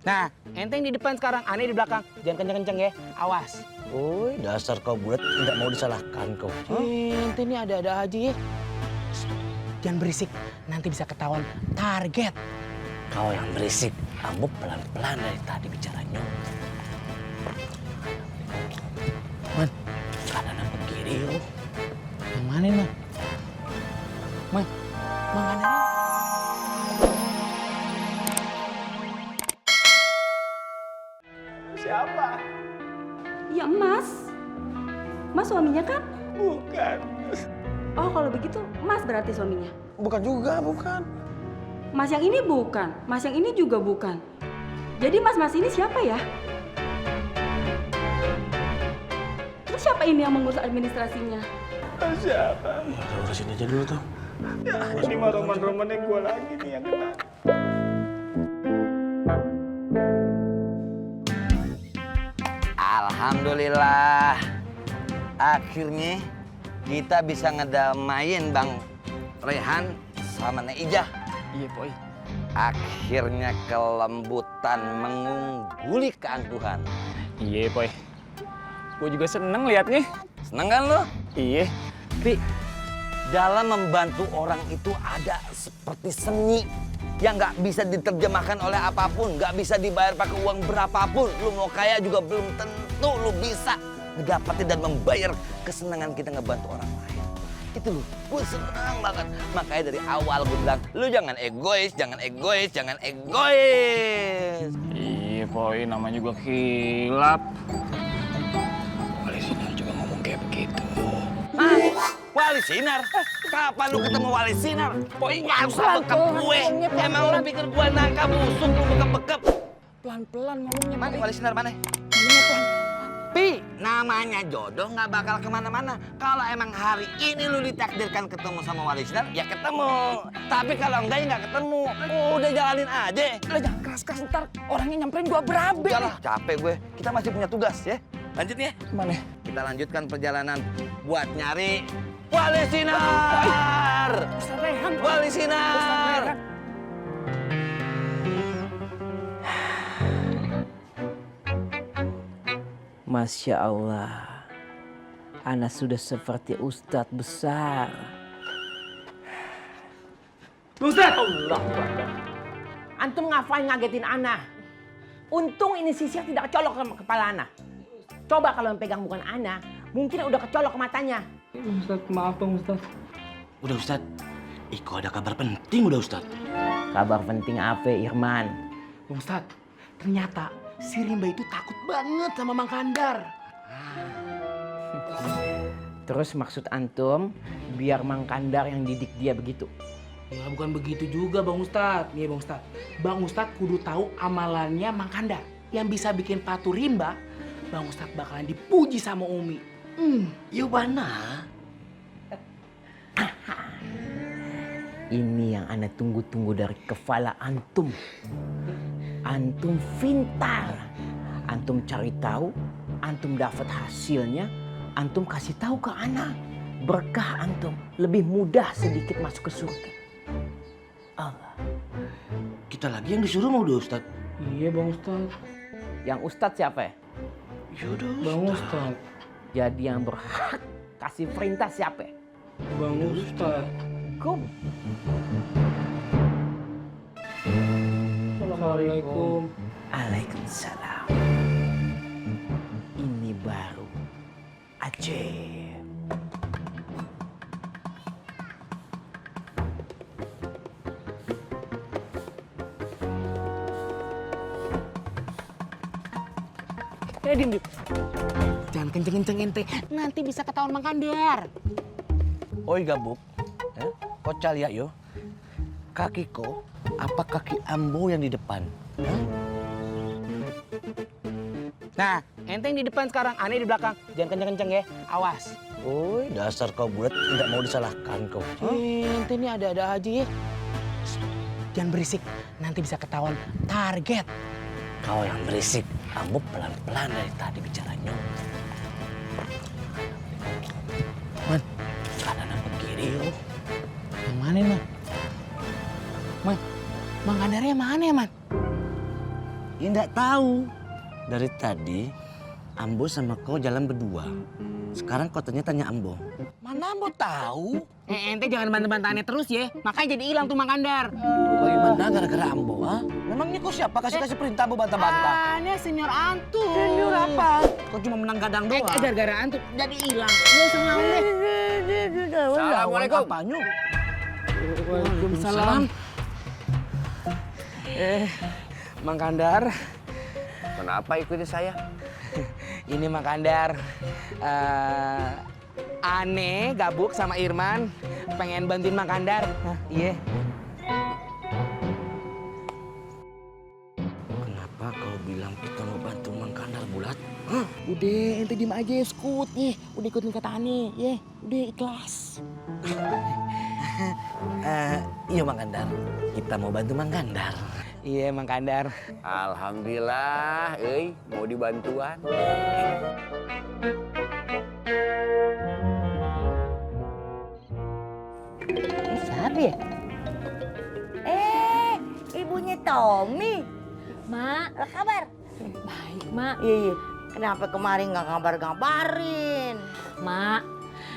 Nah, ente yang di depan sekarang, aneh di belakang. Jangan kenceng-kenceng ya, awas. Woi, dasar kau bulat tidak mau disalahkan kau. Ente ini ada-ada aja ya. Shh, jangan berisik, nanti bisa ketahuan target. Kau yang berisik, kamu pelan-pelan dari tadi bicaranya. Man, kanan apa kiri yo? yang mana nih, Man? Man kanan. Siapa? Ya Mas. Mas suaminya kan? Bukan. Oh kalau begitu Mas berarti suaminya. Bukan juga, bukan. Mas yang ini bukan, Mas yang ini juga bukan. Jadi Mas ini siapa ya? Terus siapa ini yang mengurus administrasinya? Siapa? Ya udah urusin aja dulu tuh. Ya, ini mah roman-romannya gue lagi nih yang kena. Alhamdulillah. Akhirnya kita bisa ngedamain Bang Rehan sama Nek Ijah. Iya, Boy. Akhirnya kelembutan mengungguli keangkuhan. Iya, Boy. Gue juga seneng liatnya. Seneng kan lo? Iya. Tapi dalam membantu orang itu ada seperti seni yang nggak bisa diterjemahkan oleh apapun, nggak bisa dibayar pakai uang berapapun. Lu mau kaya juga belum tentu lu bisa ngedapetin dan membayar kesenangan kita ngebantu orang lain. Itu loh, gue senang banget. Makanya dari awal gue bilang, lu jangan egois, jangan egois, jangan egois. Iya, Boy. Namanya juga hilap. Wali Sinar juga ngomong kayak begitu. Wali Sinar? Kapan lu ketemu Wali Sinar? Boy, nggak usah bekep gue. Emang lu pikir gue nangka busuk, lu bekep-bekep. Pelan-pelan ngomongnya. Mana Wali Sinar, mana? Pi, namanya jodoh nggak bakal kemana-mana. Kalau emang hari ini lu ditakdirkan ketemu sama Wali Sinar, ya ketemu. Tapi kalau enggak ya nggak ketemu. Udah jalanin aja. Lo jangan keras-keras, ntar orangnya nyamperin gua berabe. Udah lah, capek gue. Kita masih punya tugas ya. Lanjut ya. Mana? Kita lanjutkan perjalanan buat nyari Wali Sinar. Ustaz Rehan. Wali Sinar. Ustaz Rehan. Masya Allah, Ana sudah seperti ustadz besar. Ustaz! Allah Akbar. Antum ngapain ngagetin Ana? Untung ini sisir tidak kecolok ke kepala Ana. Coba kalau yang pegang bukan Ana, mungkin udah kecolok ke matanya. Ustaz, maaf Bang Ustaz. Udah Ustad, Iko ada kabar penting udah Ustad. Kabar penting apa, Irman? Bang Ustaz, ternyata si Rimba itu takut banget sama Mang Kandar. Terus maksud antum biar Mang Kandar yang didik dia begitu? Ya bukan begitu juga Bang Ustaz. Nih Bang Ustaz, Bang Ustaz kudu tahu amalannya Mang Kandar. Yang bisa bikin patu Rimba, Bang Ustaz bakalan dipuji sama Umi. Yuk mana? Ini yang Ana tunggu-tunggu dari kepala antum. Antum pintar. Antum cari tahu, antum dapat hasilnya, antum kasih tahu ke Ana. Berkah antum lebih mudah sedikit masuk ke surga. Allah. Kita lagi yang disuruh mau udah Ustad. Iya Bang Ustaz. Yang ustadz siapa ya? Yaudah Bang Ustaz. Jadi yang berhak kasih perintah siapa ya? Bang Ustaz. Kum. Assalamualaikum. Waalaikumsalam. Ini baru ajaib. Diem. Jangan kenceng-kenceng ente, nanti bisa ketahuan Mang Kandar. Oi gabuk, kocal ya yo. Kaki ko, apa kaki ambo yang di depan? Nah, ente yang di depan sekarang, aneh di belakang. Jangan kenceng-kenceng ya, awas. Oi, dasar kau bulat tidak mau disalahkan kau. Ente ini ada-ada aja ya. Shh, jangan berisik, nanti bisa ketahuan target. Kau yang berisik, ambo pelan-pelan dari tadi bicaranya. Man, kanan apa kiri yo? yang mana Man? Man, Mang Kandarnya mana ya Man? Ya enggak tahu. Dari tadi Ambo sama kau jalan berdua. Sekarang kau tanya Ambo. Mana Ambo tahu? Ente jangan bantah-bantah aneh terus ya. Makanya jadi hilang tuh Mang Kandar. Bagaimana gara-gara Ambo, ha? Memangnya kau siapa kasih perintah Ambo bantah-bantah? Aneh senior antum. Senior apa? Kau cuma menang gadang doang. Gara-gara antum jadi hilang. Lu senang deh. Assalamualaikum. Waalaikumsalam. Mang Kandar. Kenapa ikuti saya? Ini Mang Kandar. Aneh gabuk sama Irman. Pengen bantuin Mang Kandar. Iya. Kenapa kau bilang kita mau bantu Mang Kandar, Bulat? Udah, ente diem aja, skut. Udah ikutin kata Aneh. Udah ikhlas. Iya Mang Kandar, kita mau bantu Mang Kandar. Iya, Mang Kandar. Alhamdulillah, mau dibantuan. Siapa ya? Ibunya Tommy. Mak, apa kabar? Baik, Mak. Iya. Kenapa kemarin nggak ngabarin? Mak,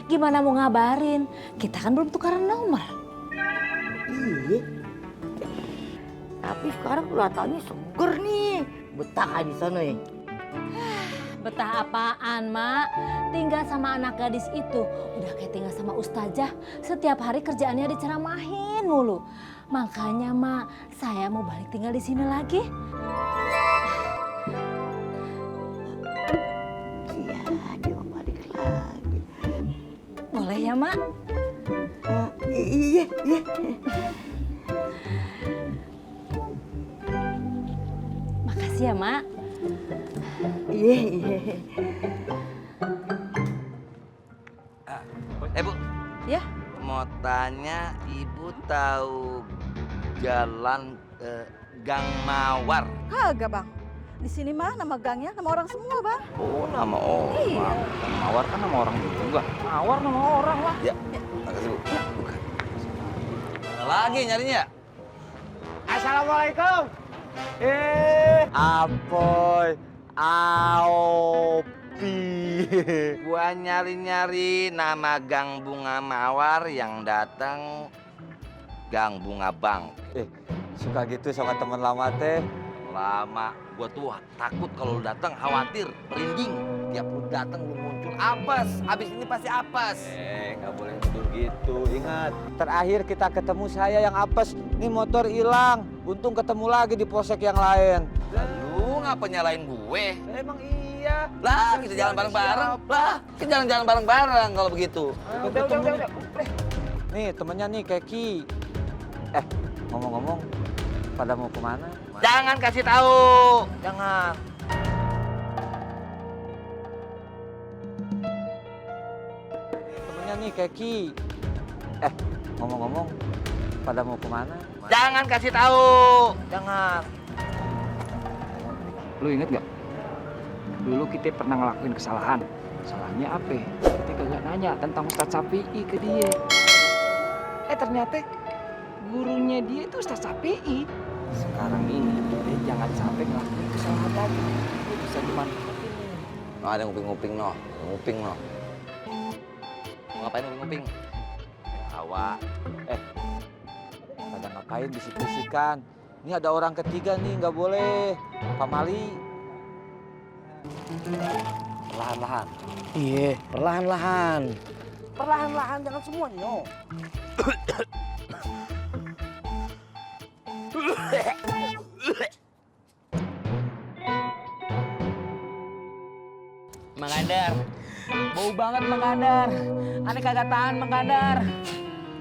gimana mau ngabarin? Kita kan belum tukaran nomor. Iya. Tapi sekarang kelihatannya seger nih. Betah di sana ya. Betah apaan, Mak? Tinggal sama anak gadis itu. Udah kayak tinggal sama ustazah. Setiap hari kerjaannya diceramahin mulu. Makanya, Mak, saya mau balik tinggal di sini lagi. Iya, dia mau balik lagi. Boleh ya, Mak? Iya. Makasih ya, Mak. Iya. Bu. Ya? Mau tanya, Ibu tahu jalan Gang Mawar? Kagak bang, di sini mah nama gangnya nama orang semua bang. Oh, nama orang. Mawar kan nama orang juga. Mawar nama orang lah. Ya, makasih Bu. Bukan. Lagi nyarinya? Assalamualaikum. Apoy, Aopi. Gua nyari-nyari nama Gang Bunga Mawar yang datang Gang Bunga Bang. Suka gitu sama teman lama teh. Lama, gua tuh takut kalau lu datang, khawatir, merinding. Tiap lu datang lu muncul apes, habis ini pasti apes. Nggak boleh nuduh gitu. Ingat, terakhir kita ketemu saya yang apes. Nih motor hilang. Untung ketemu lagi di polsek yang lain. Lu ngapa nyalain gue? Emang iya. Lah, kita jalan bareng-bareng. Lah, kita jalan-jalan bareng-bareng kalau begitu. Udah. Nih temennya nih Keki. Ngomong-ngomong, pada mau kemana? Jangan kasih tahu. Jangan. Temennya nih Keki. Ngomong-ngomong, pada mau kemana? Jangan kasih tahu. Jangan. Lu inget gak? Dulu kita pernah ngelakuin kesalahan. Kesalahannya apa? Kita kagak nanya tentang Ustadz Sapi'i ke dia. Ternyata gurunya dia itu Ustadz Sapi'i. Sekarang ini dia jangan sampai ngelakuin kesalahan lagi. Dia bisa dimanfaatin. Noh, ada nguping-nguping, noh. Nguping, noh. Mau ngapain nguping-nguping? Hawa. Pada ngapain bisik-bisikan? Ini ada orang ketiga nih, nggak boleh. Pak Mali. Perlahan-lahan. Iya, perlahan-lahan. Perlahan-lahan, jangan semuanya. Mang Kandar. Bau banget Mang Kandar. Aneh kagak tahan Mang Kandar.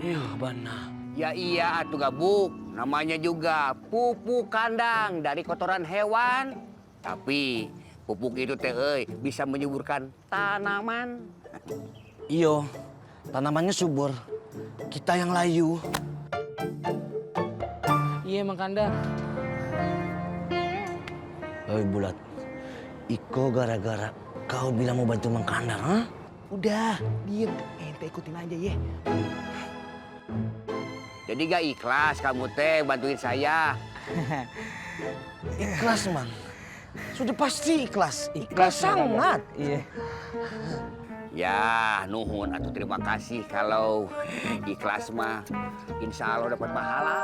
Iya, benar. Ya iya atuh gabuk, namanya juga pupuk kandang dari kotoran hewan. Tapi pupuk itu teh bisa menyuburkan tanaman. Iyo, tanamannya subur. Kita yang layu. Iya Mang Kandar. Hei Bulat, Iko gara-gara kau bilang mau bantu Mang Kandar, ha? Udah, diem. Ente ikutin aja ya. Jadi gak ikhlas kamu teh bantuin saya. Ikhlas, Mang. Sudah pasti ikhlas. Ikhlas sangat. Iya. Ya, nuhun atuh terima kasih kalau ikhlas mah insya Allah dapat pahala.